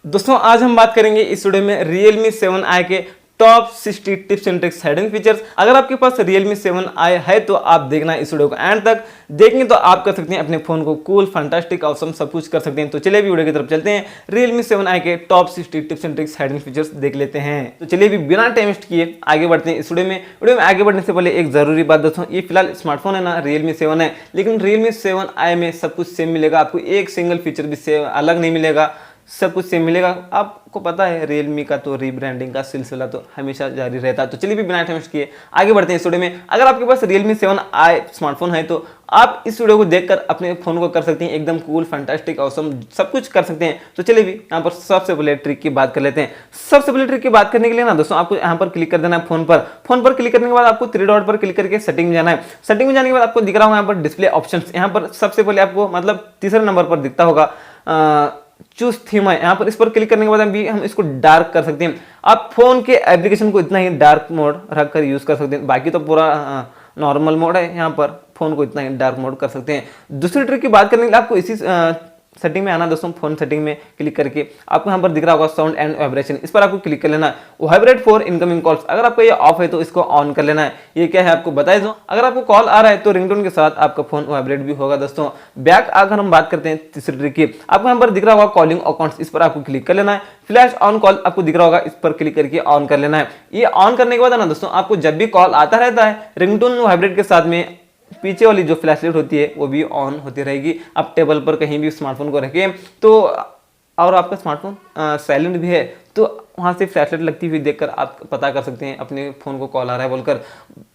दोस्तों आज हम बात करेंगे इस वीडियो में Realme 7i के top 60 tips and tricks hidden features. अगर आपके पास Realme 7i है तो आप देखना इस वीडियो को एंड तक। देखेंगे तो आप कर सकते हैं अपने फोन को कूल, फैंटास्टिक, ऑसम सब कुछ कर सकते हैं। तो चलिए भी वीडियो की तरफ चलते हैं, Realme 7i के top 60 tips and tricks hidden features देख लेते हैं। तो चलिए भी बिना टाइम वेस्ट किए आगे बढ़ते हैं इस वीडियो में। वीडियो में आगे बढ़ने से पहले एक जरूरी बात दोस्तों, ये फिलहाल स्मार्टफोन है ना, Realme 7 है, लेकिन Realme 7i में सब कुछ सेम मिलेगा। आपको एक सिंगल फीचर भी सेम अलग नहीं मिलेगा, सब कुछ सेम मिलेगा। आपको पता है Realme का तो रीब्रांडिंग का सिलसिला तो हमेशा जारी रहता है। तो चलिए भी बिना टाइम वेस्ट किए आगे बढ़ते हैं इस वीडियो में। अगर आपके पास Realme 7i स्मार्टफोन है तो आप इस वीडियो को देखकर अपने फोन को कर सकते हैं एकदम कूल, फैंटास्टिक, ऑसम सब कुछ कर सकते हैं। तो चलिए भी यहाँ पर सबसे पहले ट्रिक की बात कर लेते हैं। सबसे पहले ट्रिक की बात करने के लिए ना दोस्तों, आपको यहाँ पर क्लिक कर देना है फोन पर। फोन पर क्लिक करने के बाद आपको थ्री डॉट पर क्लिक करके सेटिंग में जाना है। सेटिंग में जाने के बाद आपको दिख रहा होगा यहाँ पर डिस्प्ले ऑप्शंस। यहाँ पर सबसे पहले आपको मतलब तीसरे नंबर पर दिखता होगा चूज थीम है। यहाँ पर इस पर क्लिक करने के बाद भी हम इसको डार्क कर सकते हैं। आप फोन के एप्लीकेशन को इतना ही डार्क मोड रखकर यूज कर सकते हैं, बाकी तो पूरा नॉर्मल मोड है। यहाँ पर फोन को इतना ही डार्क मोड कर सकते हैं। दूसरी ट्रिक की बात करने के लिए आपको इसी सेटिंग में आना दोस्तों। फोन सेटिंग में क्लिक करके आपको यहाँ पर दिख रहा होगा साउंड एंड वाइब्रेशन, इस पर आपको क्लिक कर लेना है। वाइब्रेट फॉर इनकमिंग कॉल्स, अगर आपका ये ऑफ है तो इसको ऑन कर लेना है। ये क्या है आपको बताए दो, अगर आपको कॉल आ रहा है तो रिंगटोन के साथ आपका फोन वाइब्रेट भी होगा दोस्तों। बैक अगर हम बात करते हैं तीसरी ट्रिक की, आपको यहाँ पर दिख रहा होगा कॉलिंग अकाउंट्स, इस पर आपको क्लिक कर लेना है। फ्लैश ऑन कॉल आपको दिख रहा होगा, इस पर क्लिक करके ऑन कर लेना है। ये ऑन करने के बाद ना दोस्तों, आपको जब भी कॉल आता रहता है रिंगटोन वाइब्रेट के साथ में पीछे वाली जो फ्लैशलाइट होती है वो भी ऑन होती रहेगी। आप टेबल पर कहीं भी स्मार्टफोन को रखें तो, और आपका स्मार्टफोन साइलेंट भी है तो वहाँ से फ्लैशलाइट लगती हुई देखकर आप पता कर सकते हैं अपने फ़ोन को कॉल आ रहा है बोलकर।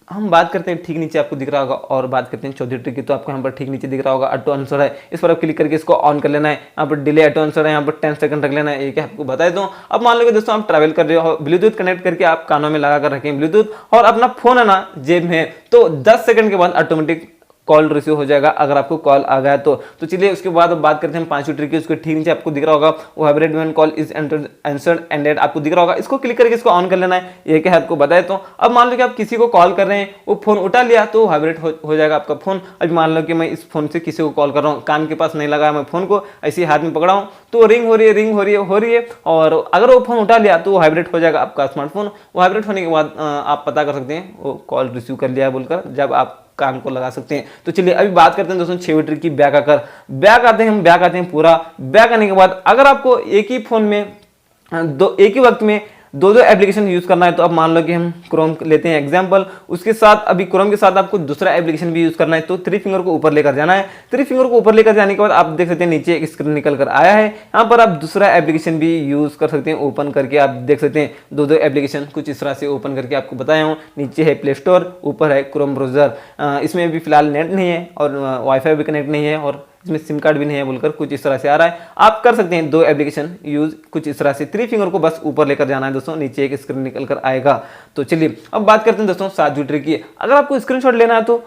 हम बात करते हैं ठीक नीचे आपको दिख रहा होगा, और बात करते हैं चौथी ट्रिक की, तो आपको यहाँ पर ठीक नीचे दिख रहा होगा ऑटो आंसर है, इस पर आप क्लिक करके इसको ऑन कर लेना है। यहाँ पर डिले ऑटो आंसर है, यहाँ पर 10 सेकंड रख लेना है। एक आपको बता दूँ, अब मान लो कि दोस्तों आप ट्रैवल कर रहे हो, ब्लूटूथ कनेक्ट करके आप कानों में लगा कर रखें ब्लूटूथ, और अपना फोन है ना जेब में, तो 10 सेकंड के बाद ऑटोमेटिक कॉल रिसीव हो जाएगा अगर आपको कॉल आ गया तो। चलिए उसके बाद अब बात करते हैं पांचवी ट्रिक की। उसके ठीक नीचे आपको दिख रहा होगा vibrate when call is answered ended, आपको दिख रहा होगा, इसको क्लिक करके इसको ऑन कर लेना है। ये क्या है आपको बताए तो, अब मान लो कि आप किसी को कॉल कर रहे हैं, वो फोन उठा लिया तो वाइब्रेट हो जाएगा आपका फोन। अब मान लो कि मैं इस फोन से किसी को कॉल कर रहा हूँ, कान के पास नहीं लगाया मैं फोन को, ऐसे हाथ में पकड़ा हूँ तो रिंग हो रही है, और अगर वो फोन उठा लिया तो वाइब्रेट हो जाएगा आपका स्मार्टफोन। वाइब्रेट होने के बाद आप पता कर सकते हैं वो कॉल रिसीव कर लिया बोलकर, जब आप कान को लगा सकते हैं। तो चलिए अभी बात करते हैं दोस्तों छेवीं ट्रिक की, बैक आते हैं पूरा। बैक आने के बाद अगर आपको एक ही फोन में एक ही वक्त में दो एप्लीकेशन यूज करना है, तो अब मान लो कि हम क्रोम लेते हैं एग्जांपल, उसके साथ अभी क्रोम के साथ आपको दूसरा एप्लीकेशन भी यूज करना है, तो थ्री फिंगर को ऊपर लेकर जाना है। थ्री फिंगर को ऊपर लेकर जाने के बाद आप देख सकते हैं नीचे एक स्क्रीन निकल कर आया है। यहाँ पर आप दूसरा एप्लीकेशन भी यूज कर सकते हैं, ओपन करके आप देख सकते हैं दो एप्लीकेशन कुछ इस तरह से ओपन करके आपको बताया हूँ। नीचे है प्ले स्टोर, ऊपर है क्रोम ब्राउजर। इसमें भी फिलहाल नेट नहीं है और वाईफाई भी कनेक्ट नहीं है और इसमें सिम कार्ड भी नहीं है बोलकर कुछ इस तरह से आ रहा है। आप कर सकते हैं दो एप्लीकेशन यूज कुछ इस तरह से। थ्री फिंगर को बस ऊपर लेकर जाना है दोस्तों, नीचे एक स्क्रीन निकल कर आएगा। तो चलिए अब बात करते हैं दोस्तों सातवीं ट्रिक की। अगर आपको स्क्रीनशॉट लेना है तो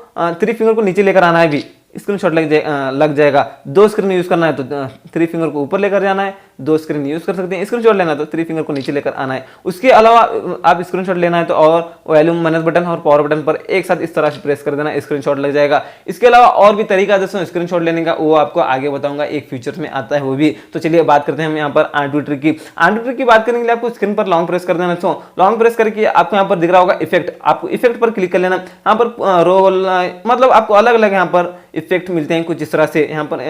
थ्री फिंगर को नीचे लेकर आना है, भी स्क्रीनशॉट लग जाएगा। दो स्क्रीन यूज करना है तो थ्री फिंगर को ऊपर लेकर जाना है, दो स्क्रीन यूज कर सकते हैं। स्क्रीनशॉट लेना है तो थ्री फिंगर को नीचे लेकर आना है। उसके अलावा आप स्क्रीनशॉट लेना है तो और वॉल्यूम माइनस बटन और पावर बटन पर एक साथ इस तरह से प्रेस कर देना, स्क्रीनशॉट लग जाएगा। इसके अलावा और भी तरीका है दोस्तों स्क्रीनशॉट लेने का, वो आपको आगे बताऊंगा, एक फीचर्स में आता है वो भी। तो चलिए बात करते हैं हम यहाँ पर आठवीं ट्रिक की। आठवीं ट्रिक की बात करने के लिए आपको स्क्रीन पर लॉन्ग प्रेस कर देना। तो लॉन्ग प्रेस करके आपको यहाँ पर दिख रहा होगा इफेक्ट, आपको इफेक्ट पर क्लिक कर लेना। यहाँ पर रोल मतलब आपको अलग अलग यहाँ पर इफेक्ट मिलते हैं कुछ इस तरह से। यहाँ पर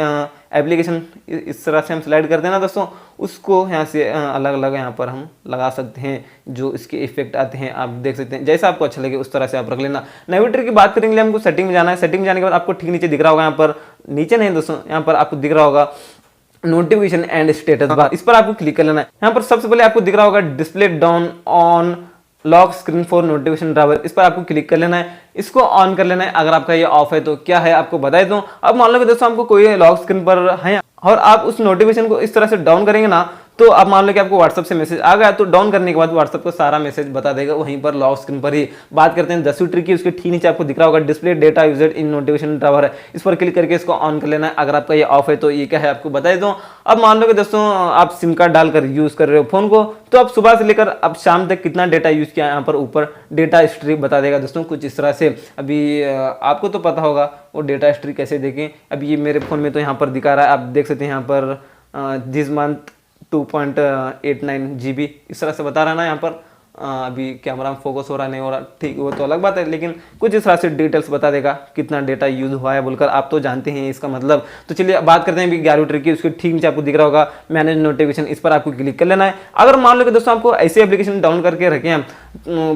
एप्लीकेशन इस तरह से हम स्लाइड कर देना दोस्तों, उसको यहाँ से अलग अलग यहाँ पर हम लगा सकते हैं जो इसके इफेक्ट आते हैं। आप देख सकते हैं जैसा आपको अच्छा लगे उस तरह से आप रख लेना। नवी ट्रिक की बात करेंगे लिए हमको सेटिंग में जाना है। सेटिंग में जाने के बाद आपको ठीक नीचे दिख रहा होगा, यहाँ पर नीचे नहीं दोस्तों, यहाँ पर आपको दिख रहा होगा नोटिफिकेशन एंड स्टेटस बार, इस पर आपको क्लिक कर लेना है। यहाँ पर सबसे पहले आपको दिख रहा होगा display down on lock screen for notification driver, इस पर आपको क्लिक कर लेना है, इसको ऑन कर लेना है। अगर आपका ये ऑफ है तो क्या है आपको बता दूं। अब मान लो कि दोस्तों आपको कोई लॉक स्क्रीन पर है और आप उस नोटिफिकेशन को इस तरह से डाउन करेंगे ना, तो अब मान लो कि आपको व्हाट्सएप से मैसेज आ गया, तो डाउन करने के बाद व्हाट्सएप को सारा मैसेज बता देगा वहीं पर लॉक स्क्रीन पर ही। बात करते हैं 10वीं ट्रिक की। उसके ठीक नीचे आपको दिख रहा होगा display data used in notification driver है, इस पर क्लिक करके इसको ऑन कर लेना है। अगर आपका ये ऑफ है तो ये क्या है आपको बता दूं। अब मान लो कि दोस्तों आप सिम कार्ड डालकर यूज कर रहे हो फोन को, तो आप सुबह से लेकर अब शाम तक कितना डेटा यूज किया, यहाँ पर ऊपर डेटा हिस्ट्री बता देगा दोस्तों कुछ इस तरह से। अभी आपको तो पता होगा वो डेटा हिस्ट्री कैसे देखें। अब ये मेरे फोन में तो यहाँ पर दिखा रहा है, आप देख सकते हैं यहाँ पर दिस मंथ 2.89 GB इस तरह से बता रहा है ना यहाँ पर। अभी कैमरा में फोकस हो रहा नहीं हो रहा, ठीक, वो तो अलग बात है, लेकिन कुछ इस तरह से डिटेल्स बता देगा कितना डेटा यूज हुआ है बोलकर, आप तो जानते हैं इसका मतलब। तो चलिए बात करते हैं अभी 11वीं ट्रिक की। उसके ठीक नीचे आपको दिख रहा होगा मैनेज नोटिफिकेशन, इस पर आपको क्लिक कर लेना है। अगर मान लो कि दोस्तों आपको ऐसे एप्लीकेशन डाउनलोड करके रखे हैं,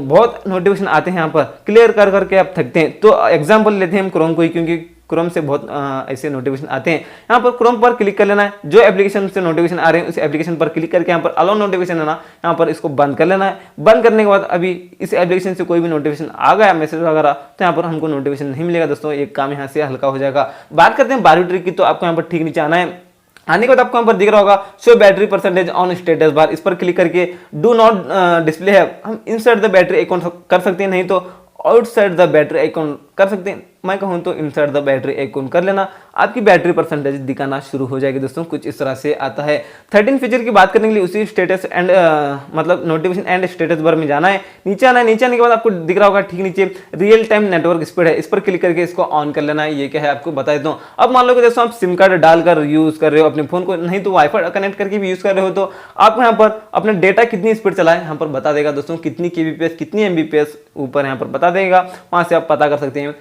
बहुत नोटिफिकेशन आते हैं यहाँ पर, क्लियर कर करके आप थकते हैं, तो एग्जाम्पल लेते हैं हम क्रोम को ही, क्योंकि क्रोम से बहुत ऐसे नोटिफिकेशन आते हैं। यहाँ पर क्रोम पर क्लिक कर लेना है, जो एप्लीकेशन से नोटिफिकेशन आ रहे हैं उस एप्लीकेशन पर क्लिक करके यहाँ पर अलाउ नोटिफिकेशन है ना, यहाँ पर इसको बंद कर लेना है। बंद करने के बाद अभी इस एप्लीकेशन से कोई भी नोटिफिकेशन आ गया मैसेज वगैरह, तो यहाँ पर हमको नोटिफिकेशन नहीं मिलेगा दोस्तों, एक काम यहाँ से हल्का हो जाएगा। बात करते हैं 12वीं ट्रिक की, तो आपको यहाँ पर ठीक नीचे आना है। आने के बाद आपको यहाँ पर दिख रहा होगा show battery percentage on status bar, इस पर क्लिक करके डू नॉट डिस्प्ले है, हम इनसाइड द बैटरी अकाउंट कर सकते हैं, नहीं तो आउटसाइड द बैटरी अकाउंट कर सकते हैं। मैं कहूँ तो इनसाइड द बैटरी अकाउंट कर लेना, आपकी बैटरी परसेंटेज दिखाना शुरू हो जाएगी दोस्तों, कुछ इस तरह से आता है। 13 फीचर की बात करने के लिए उसी स्टेटस एंड मतलब नोटिफिकेशन एंड स्टेटस बार में जाना है, नीचे आना है। नीचे आने के बाद आपको दिख रहा होगा ठीक नीचे रियल टाइम नेटवर्क स्पीड है, इस पर क्लिक करके इसको ऑन कर लेना है। ये क्या है आपको बता देता हूँ। अब मान लो कि दोस्तों आप सिम कार्ड डालकर यूज कर रहे हो अपने फोन को, नहीं तो वाईफाई कनेक्ट करके भी यूज कर रहे हो, तो आपको यहाँ पर अपना डेटा कितनी स्पीड चला है यहाँ पर बता देगा दोस्तों, कितनी kbps कितनी mbps ऊपर यहाँ पर बता देगा, वहां से आप पता कर सकते हैं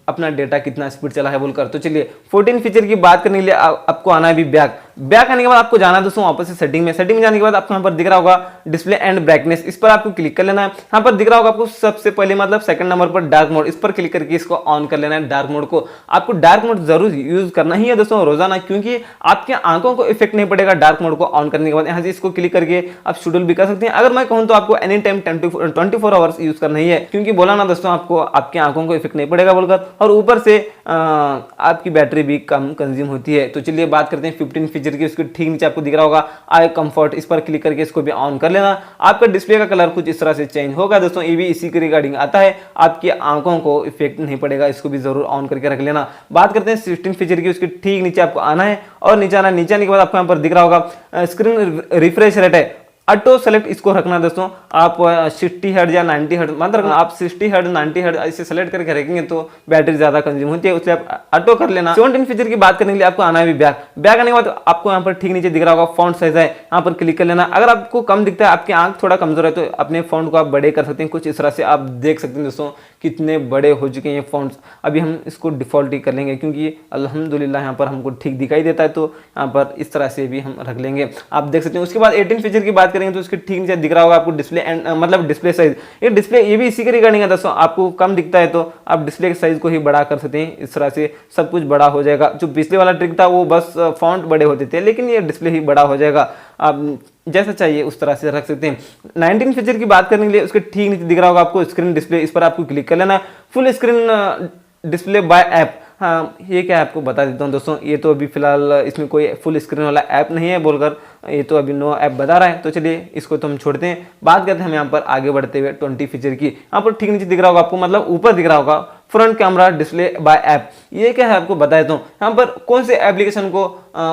अपना डेटा कितना स्पीड चला है बोलकर। तो चलिए 14 फीचर की बात करने के लिए आपको आना है अभी बैक आने के बाद आपको जाना है दोस्तों वापस से सेटिंग में जाने के बाद आपको यहाँ पर दिख रहा होगा डिस्प्ले एंड ब्राइटनेस, इस पर आपको क्लिक कर लेना है। यहाँ पर दिख रहा होगा आपको सबसे पहले मतलब सेकंड नंबर पर डार्क मोड, इस पर क्लिक करके इसको ऑन कर लेना है। डार्क मोड को आपको डार्क मोड जरूर यूज करना ही है दोस्तों रोजाना, क्योंकि आपके आंखों को इफेक्ट नहीं पड़ेगा डार्क मोड को ऑन करने के बाद। यहाँ से इसको क्लिक करके आप शेड्यूल भी कर सकते हैं। अगर मैं कहूँ तो आपको एनी टाइम 24 आवर्स यूज करना ही है, क्योंकि बोला ना दोस्तों आपको आपकी आंखों को इफेक्ट नहीं पड़ेगा बोलकर, और ऊपर से आपकी बैटरी भी कम कंज्यूम होती है। तो चलिए बात करते हैं 15 फीचर की। उसके ठीक नीचे आपको दिख रहा होगा आई कंफर्ट, इस पर क्लिक करके इसको भी ऑन कर लेना। आपका डिस्प्ले का कलर कुछ इस तरह से चेंज होगा दोस्तों, ये भी इसी के रिगार्डिंग आता है, आपकी आंखों को इफेक्ट नहीं पड़ेगा, इसको भी जरूर ऑन करके रख लेना। बात करते हैं 16 फीचर की। उसके ठीक नीचे आपको आना है और नीचे आना के बाद आपको यहाँ पर दिख रहा होगा स्क्रीन रिफ्रेश रेट है, ऑटो सेलेक्ट इसको रखना दोस्तों। आप 60 हर्ट्ज या 90 हर्ट्ज मतलब आप 60 हर्ट्ज 90 हर्ट्ज ऐसे सेलेक्ट करके रखेंगे तो बैटरी ज्यादा कंज्यूम होती है, उससे आप ऑटो कर लेना। 17 फीचर की बात करने के लिए आपको आना है बैक आने के बाद आपको यहाँ पर ठीक नीचे दिख रहा होगा फॉन्ट साइज है, यहाँ पर क्लिक कर लेना। अगर आपको कम दिखता है, आपकी आंख थोड़ा कमजोर है, तो अपने फॉन्ट को आप बड़े कर सकते हैं, कुछ इस तरह से आप देख सकते हैं दोस्तों कितने बड़े हो चुके हैं फॉन्ट्स। अभी हम इसको डिफॉल्ट ही कर लेंगे, क्योंकि अल्हम्दुलिल्लाह यहाँ पर हमको ठीक दिखाई देता है, तो यहाँ पर इस तरह से भी हम रख लेंगे, आप देख सकते हैं। उसके बाद 18 फीचर की बात करेंगे तो उसके ठीक नीचे दिख रहा होगा आपको डिस्प्ले एंड मतलब डिस्प्ले साइज। ये भी इसी के रिगार्डिंग है दोस्तों, आपको कम दिखता है तो आप डिस्प्ले के साइज को ही बड़ा कर सकते हैं, इस तरह से सब कुछ बड़ा हो जाएगा। जो पिछले वाला ट्रिक था वो बस फॉन्ट बड़े होते थे, लेकिन ये डिस्प्ले ही बड़ा हो जाएगा, आप जैसा चाहिए उस तरह से रख सकते हैं। 19 फीचर की बात करने के लिए उसके ठीक नीचे दिख रहा होगा आपको स्क्रीन डिस्प्ले, इस पर आपको क्लिक कर लेना है। Full screen display by app, हाँ ये क्या है आपको बता देता हूँ दोस्तों। ये तो अभी फिलहाल इसमें कोई फुल स्क्रीन वाला ऐप नहीं है बोलकर, ये तो अभी नो ऐप बता रहा है, तो चलिए इसको तो हम छोड़ते हैं। बात करते हैं हम यहाँ पर आगे बढ़ते हुए 20 फीचर की। यहाँ पर ठीक नीचे दिख रहा होगा आपको मतलब ऊपर दिख रहा होगा front camera display by app, ये क्या है आपको बता देता हूँ। यहाँ पर कौन से एप्लीकेशन को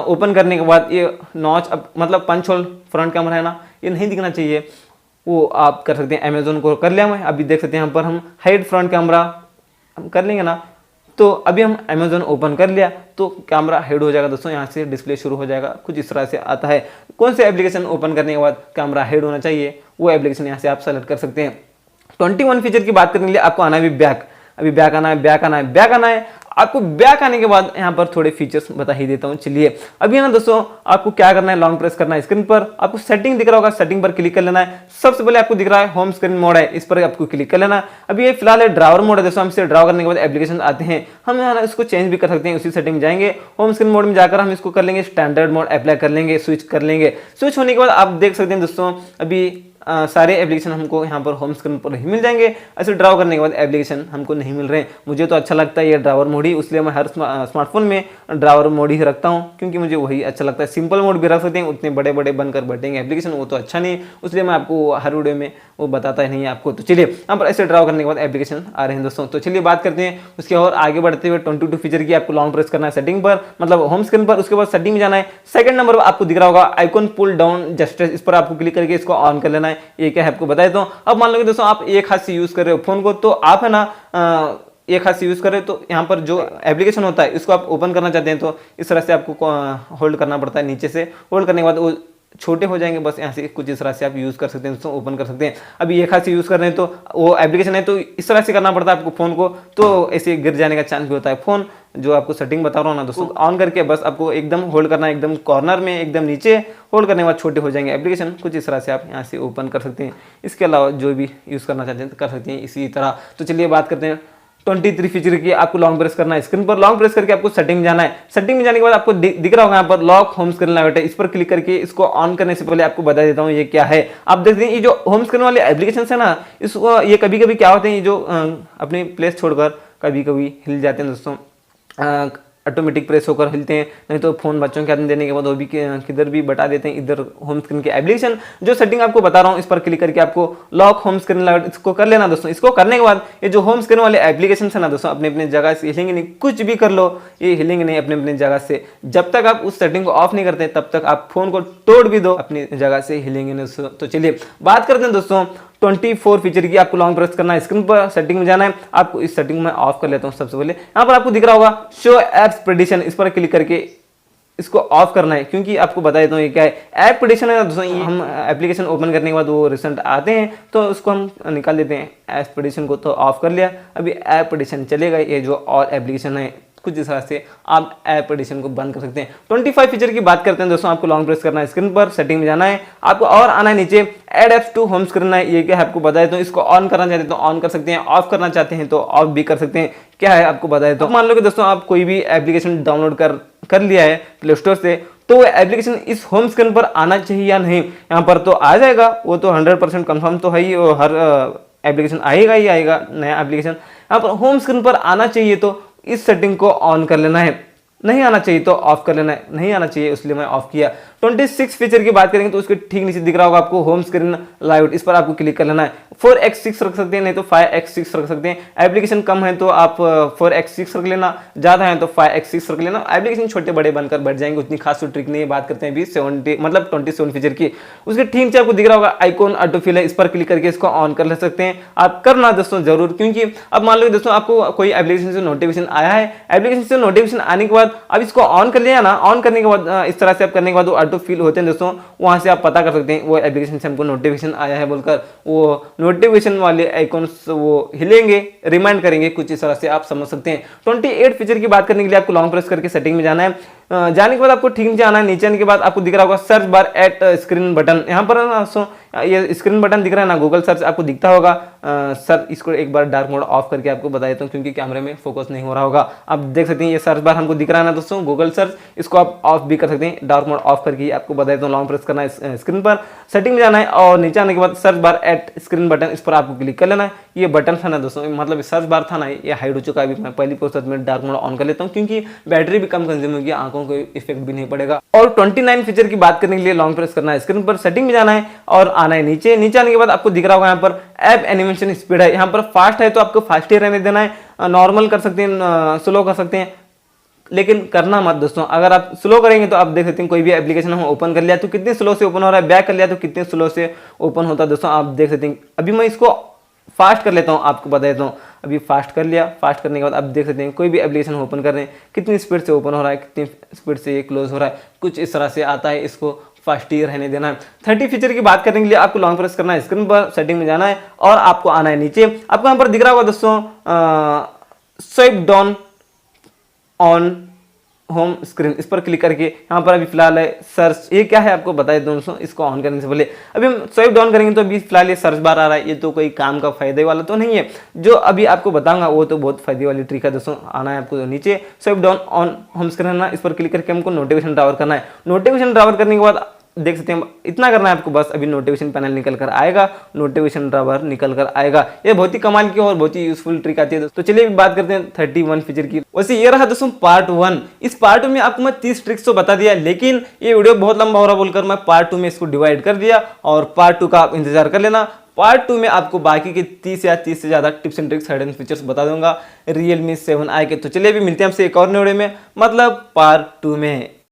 ओपन करने के बाद ये नॉच मतलब पंच होल फ्रंट कैमरा है ना, ये नहीं दिखना चाहिए, वो आप कर सकते हैं। अमेजोन को कर लिया मैं, अभी देख सकते हैं यहाँ पर हम हाइड फ्रंट कैमरा हम कर लेंगे ना, तो अभी हम अमेजोन ओपन कर लिया तो कैमरा हेड हो जाएगा दोस्तों, यहाँ से डिस्प्ले शुरू हो जाएगा, कुछ इस तरह से आता है। कौन से एप्लीकेशन ओपन करने के बाद कैमरा हेड होना चाहिए, वो एप्लीकेशन यहाँ से आप सेलेक्ट कर सकते हैं। 21 फीचर की बात करने के लिए आपको आना है अभी बैक आना है। आपको बैक आने के बाद यहाँ पर थोड़े फीचर्स बता ही देता हूँ। चलिए अभी ना दोस्तों आपको क्या करना है, लॉन्ग प्रेस करना है स्क्रीन पर, आपको सेटिंग दिख रहा होगा, सेटिंग पर क्लिक कर लेना है। सबसे पहले आपको दिख रहा है होम स्क्रीन मोड है, इस पर आपको क्लिक कर लेना है। अभी ये फिलहाल है ड्रावर मोड है दोस्तों, हम इसे ड्राव करने के बाद एप्लीकेशन आते हैं, हम यहाँ इसको चेंज भी कर सकते हैं। उसी सेटिंग में जाएंगे, होम स्क्रीन मोड में जाकर हम इसको कर लेंगे स्टैंडर्ड मोड अप्लाई कर लेंगे, स्विच कर लेंगे। स्विच होने के बाद आप देख सकते हैं दोस्तों अभी सारे एप्लीकेशन हमको यहाँ पर होम स्क्रीन पर ही मिल जाएंगे। ऐसे ड्राव करने के बाद एप्लीकेशन हमको नहीं मिल रहे हैं। मुझे तो अच्छा लगता है ये ड्रावर मोड ही, इसलिए मैं हर स्मार्टफोन में ड्रावर मोड ही रखता हूँ, क्योंकि मुझे वही अच्छा लगता है। सिंपल मोड भी रख सकते हैं, उतने बड़े बड़े बनकर बैठेंगे एप्लीकेशन, वो तो अच्छा नहीं है, इसलिए मैं आपको हर वीडियो में वो बताता ही नहीं है आपको। तो चलिए यहाँ पर ऐसे ड्राव करने के बाद एप्लीकेशन आ रहे हैं दोस्तों। तो चलिए बात करते हैं उसके और आगे बढ़ते हुए 22 फीचर की। आपको लॉन्ग प्रेस करना है सेटिंग पर मतलब होम स्क्रीन पर, उसके बाद सेटिंग में जाना है। सेकंड नंबर पर आपको दिख रहा होगा आइकॉन पुल डाउन जेस्चर, इस पर आपको क्लिक करके इसको ऑन कर लेना है। ये क्या है आपको बताया। तो अब मान लो कि दोस्तों आप एक हाथ से यूज कर रहे हो फोन को, तो आप है ना एक हाथ से यूज कर रहे हो, तो यहाँ पर जो एप्लीकेशन होता है इसको आप ओपन करना चाहते हैं तो इस तरह से आपको होल्ड करना पड़ता है, नीचे से होल्ड करने के बाद वो छोटे हो जाएंगे। बस यहाँ से कुछ इस तरह से आप यूज़ कर सकते हैं दोस्तों, ओपन कर सकते हैं। अभी एक हाथ से यूज़ कर रहे हैं तो वो एप्लीकेशन है तो इस तरह से करना पड़ता है आपको फ़ोन को, तो ऐसे गिर जाने का चांस भी होता है। फ़ोन जो आपको सेटिंग बता रहा हूँ ना दोस्तों, ऑन करके बस आपको एकदम होल्ड करना है, एकदम कॉर्नर में एकदम नीचे होल्ड करने के बाद छोटे हो जाएंगे एप्लीकेशन। कुछ इस तरह से आप यहाँ से ओपन कर सकते हैं। इसके अलावा जो भी यूज़ करना चाहते हैं तो कर सकते हैं इसी तरह। तो चलिए बात करते हैं 23 फीचर की। आपको लॉन्ग प्रेस करना है स्क्रीन पर, लॉन्ग प्रेस करके आपको सेटिंग में जाना है। सेटिंग में जाने के बाद आपको दिख रहा होगा यहाँ पर लॉक होम स्क्रीन लाइट है, इस पर क्लिक करके इसको ऑन करने से पहले आपको बता देता हूँ ये क्या है। आप देखते हैं ये जो होम स्क्रीन वाले एप्लीकेशन है ना, इसको ये कभी कभी क्या होते हैं, ये जो अपनी प्लेस छोड़कर कभी कभी हिल जाते हैं दोस्तों, ऑटोमेटिक प्रेस होकर हिलते हैं। नहीं तो फोन बच्चों के हाथ में देने के बाद वो भी किधर भी बता देते हैं। इधर होम स्क्रीन के एप्लीकेशन जो सेटिंग आपको बता रहा हूँ, इस पर क्लिक करके आपको लॉक होम स्क्रीन लाइट इसको कर लेना दोस्तों। इसको करने के बाद ये जो होम स्क्रीन वाले एप्लीकेशन है ना दोस्तों, अपने अपने जगह से हिलेंगे नहीं, कुछ भी कर लो ये हिलेंगे नहीं अपने अपने जगह से। जब तक आप उस सेटिंग को ऑफ नहीं करते तब तक आप फोन को तोड़ भी दो अपनी जगह से हिलेंगे नहीं दोस्तों। तो चलिए बात करते हैं दोस्तों 24 फीचर की। आपको लॉन्ग प्रेस करना है, स्क्रीन पर सेटिंग में जाना है। आपको इस सेटिंग में ऑफ कर लेता हूं। सबसे पहले यहाँ पर आपको दिख रहा होगा शो एप्स प्रेडिक्शन, इस पर क्लिक करके इसको ऑफ करना है, क्योंकि आपको बता देता हूँ ये क्या है। ऐप प्रेडिक्शन है दोस्तों, ये हम एप्लीकेशन ओपन करने के बाद वो रिसेंट आते हैं तो उसको हम निकाल देते हैं। ऐप प्रेडिक्शन को तो ऑफ कर लिया, अभी ऐप प्रेडिक्शन चलेगा। ये जो और एप्लीकेशन है कुछ इस तरह से आप ऐप एडिशन को बंद कर सकते हैं। 25 फीचर की बात करते हैं दोस्तों। आपको लॉन्ग प्रेस करना है, स्क्रीन पर सेटिंग में जाना है, आपको और आना है नीचे add apps to home screen है। ये क्या है आपको बताया, तो इसको ऑन करना चाहते हैं तो ऑन कर सकते हैं, ऑफ करना चाहते हैं तो ऑफ भी कर सकते हैं। क्या है आपको बताया, तो मान लो कि दोस्तों आप कोई भी एप्लीकेशन डाउनलोड कर लिया है प्ले स्टोर से, तो एप्लीकेशन इस होम स्क्रीन पर आना चाहिए या नहीं। यहाँ पर तो आ जाएगा, वो तो 100% कंफर्म तो है ही, हर एप्लीकेशन आएगा ही आएगा नया एप्लीकेशन। यहाँ पर होम स्क्रीन पर आना चाहिए तो इस सेटिंग को ऑन कर लेना है, नहीं आना चाहिए तो ऑफ कर लेना है। नहीं आना चाहिए इसलिए मैं ऑफ किया। 26 फीचर की बात करेंगे तो उसके ठीक नीचे दिख रहा होगा आपको होम स्क्रीन लाइट, इस पर आपको क्लिक कर लेना है। 4x6 रख सकते हैं, नहीं तो 5x6 रख सकते हैं। एप्लीकेशन कम है तो आप 4x6 रख लेना, ज्यादा है तो 5x6 रख लेना। एप्लीकेशन छोटे बड़े बनकर बढ़ जाएंगे, उतनी खास तो ट्रिक नहीं है। बात करते हैं अभी 27 फीचर की। उसके ठीक नीचे आपको दिख रहा होगा आइकॉन ऑटोफिल है, इस पर क्लिक करके इसको ऑन कर ले सकते हैं। आप करना दोस्तों जरूर, क्योंकि अब मान लो दोस्तों आपको कोई एप्लीकेशन से नोटिफिकेशन आया है, एप्लीकेशन से नोटिफिकेशन आने के बाद अब इसको ऑन कर लिया ना, ऑन करने के बाद इस तरह से आप करने के बाद वो ऑटो फिल होते हैं दोस्तों। वहां से आप पता कर सकते हैं वो एप्लीकेशन से हमको नोटिफिकेशन आया है बोलकर, वो नोटिफिकेशन वाले आइकॉन्स वो हिलेंगे, रिमाइंड करेंगे, कुछ इस तरह से आप समझ सकते हैं। 28 फीचर की बात करने के लिए आपको लॉन्ग प्रेस करके सेटिंग में जाना है। जाने के बाद आपको ठीक नीचे आना है। नीचे आने के बाद आपको दिख रहा होगा search bar at screen button, यहाँ पर ये स्क्रीन बटन दिख रहा है ना, गूगल सर्च आपको दिखता होगा। सर इसको एक बार डार्क मोड ऑफ करके आपको बता देता हूँ, क्योंकि कैमरे में फोकस नहीं हो रहा होगा। आप देख सकते हैं ये सर्च बार हमको दिख रहा है ना दोस्तों, गूगल सर्च, इसको आप ऑफ भी कर सकते हैं। डार्क मोड ऑफ करके आपको बता देता हूँ। लॉन्ग प्रेस करना है, स्क्रीन पर सेटिंग में जाना है और नीचे आने के बाद search bar at screen button, इस पर आपको क्लिक कर लेना है। ये बटन था ना दोस्तों, मतलब सर्च बार था ना, ये हाइड हो चुका है। अभी मैं पहली प्रोसेस में डार्क मोड ऑन कर लेता हूँ, क्योंकि बैटरी भी कम कंज्यूम होगी, आंखों को इफेक्ट भी नहीं पड़ेगा। और 29 फीचर की बात करने के लिए लॉन्ग प्रेस करना है, स्क्रीन पर सेटिंग में जाना है और आना है नीचे। नीचे आने के बाद आपको दिख रहा होगा यहाँ पर ऐप एनिमेशन स्पीड है, यहाँ पर फास्ट है तो आपको फास्ट ही रहने देना है, नॉर्मल कर सकते हैं, स्लो कर सकते हैं, लेकिन करना मत दोस्तों। अगर आप स्लो करेंगे तो आप देख सकते हैं कोई भी एप्लीकेशन हम ओपन कर लिया तो कितने स्लो से ओपन हो रहा है, बैक कर लिया तो कितने स्लो से ओपन होता है दोस्तों, आप देख सकते हैं। अभी मैं इसको फास्ट कर लेता हूँ, आपको बता देता हूँ। अभी फास्ट कर लिया, फास्ट करने के बाद आप देख सकते हैं कोई भी एप्लीकेशन ओपन कर रहे हैं कितनी स्पीड से ओपन हो रहा है, कितनी स्पीड से ये क्लोज हो रहा है, कुछ इस तरह से आता है। इसको फास्ट ही रहने देना है। 30 फीचर की बात करने के लिए आपको लॉन्ग प्रेस करना है, स्क्रीन पर सेटिंग में जाना है और आपको आना है नीचे। आपको यहाँ पर दिख रहा होगा दोस्तों swipe down on home screen, इस पर क्लिक करके यहाँ पर अभी फिलहाल है सर्च। ये क्या है आपको बताए दोस्तों, इसको ऑन करने से पहले अभी हम स्वाइप डाउन करेंगे तो अभी फिलहाल ये सर्च बार आ रहा है। ये तो कोई काम का फायदे वाला तो नहीं है, जो अभी आपको बताऊंगा वो तो बहुत फायदे वाली ट्रिक है दोस्तों। आना है आपको नीचे, swipe down on home screen है ना, इस पर क्लिक करके हमको नोटिफिकेशन ड्रावर करना है। नोटिफिकेशन ड्रावर करने के बाद देख सकते हैं इतना करना है आपको बस। अभी नोटिफिकेशन पैनल निकल कर आएगा, नोटिफिकेशन ड्रावर निकल कर आएगा। ये बहुत ही कमाल की और बहुत ही यूजफुल ट्रिक आती है दोस्तों। तो चलिए बात करते हैं 31 फीचर की। वैसे ये रहा दोस्तों पार्ट 1। इस पार्ट 2 में आपको मैं 30 ट्रिक्स तो बता दिया, लेकिन ये वीडियो बहुत लंबा हो रहा बोलकर मैं पार्ट 2 में इसको डिवाइड कर दिया, और पार्ट 2 का आप इंतजार कर लेना। पार्ट 2 में आपको बाकी के 30 या 30 से ज्यादा tips and tricks, hidden features बता दूंगा Realme 7i के। तो चलिए अभी मिलते हैं आपसे एक और वीडियो में, मतलब पार्ट 2 में।